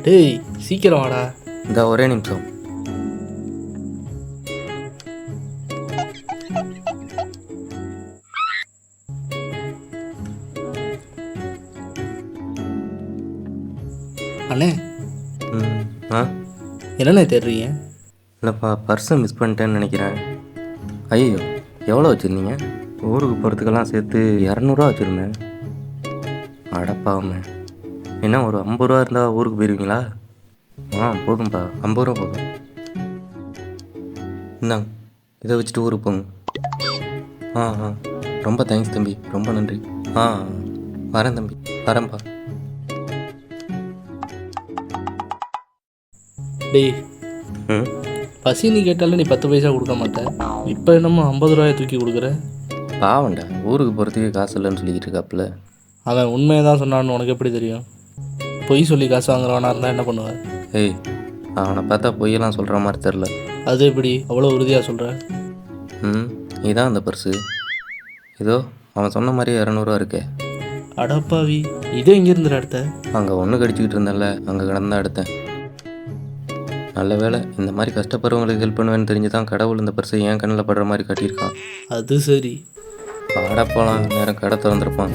டேய் சீக்கிரம் வாடா. இந்த ஒரே நிமிஷம். அண்ணே ம். ஆ என்னண்ணே தேடுறீங்க? இல்லைப்பா, பர்ஸை மிஸ் பண்ணிட்டேன்னு நினைக்கிறேன். ஐயோ, எவ்வளோ வச்சுருந்தீங்க? ஊருக்கு போகிறதுக்கெல்லாம் சேர்த்து 200 வச்சுருந்தேன். அடப்பாவமே, என்ன ஒரு 50 ரூபா இருந்தால் ஊருக்கு போயிடுவீங்களா? போதும்ப்பா, 50 ரூபா போதும். இந்தாங்க, இதை வச்சுட்டு ஊருக்கு போங்க. ஆ, ரொம்ப தேங்க்ஸ் தம்பி, ரொம்ப நன்றி. வரேன் தம்பி, வரேன்ப்பா. டேய் ம். பசின்னு கேட்டாலே நீ 10 பைசா கொடுக்க மாட்டேன். இப்போ என்னமோ 50 ரூபாயை தூக்கி கொடுக்குற. பாவண்டா, ஊருக்கு போகிறதுக்கு காசு இல்லைன்னு சொல்லிக்கிட்டு இருக்காப்புல. அவன் உண்மையை தான் சொன்னான்னு உனக்கு எப்படி தெரியும்? பொய் சொல்லி காசு வாங்குறவனா இருந்தால் என்ன பண்ணுவேன்? ஏய், அவனை பார்த்தா பொய்யெல்லாம் சொல்கிற மாதிரி தெரில. அது எப்படி அவ்வளோ உறுதியாக சொல்கிற? இதான் அந்த பர்ஸு. இதோ அவன் சொன்ன மாதிரி 200 இருக்கே. அடப்பாவி, இதே இங்கேருந்து எடுத்த? அங்கே ஒன்று கடிச்சிக்கிட்டு இருந்தேன்ல, அங்கே கிடந்தா எடுத்தேன். நல்ல வேளை, இந்த மாதிரி கஷ்டப்படுறவங்களுக்கு ஹெல்ப் பண்ணுவேன்னு தெரிஞ்சு தான் கடவுள் இந்த பர்ஸை என் கண்ணில் படுற மாதிரி காட்டியிருக்கான். அது சரி. பாட போகலாம், நேரம் கடை திறந்துருப்பான்.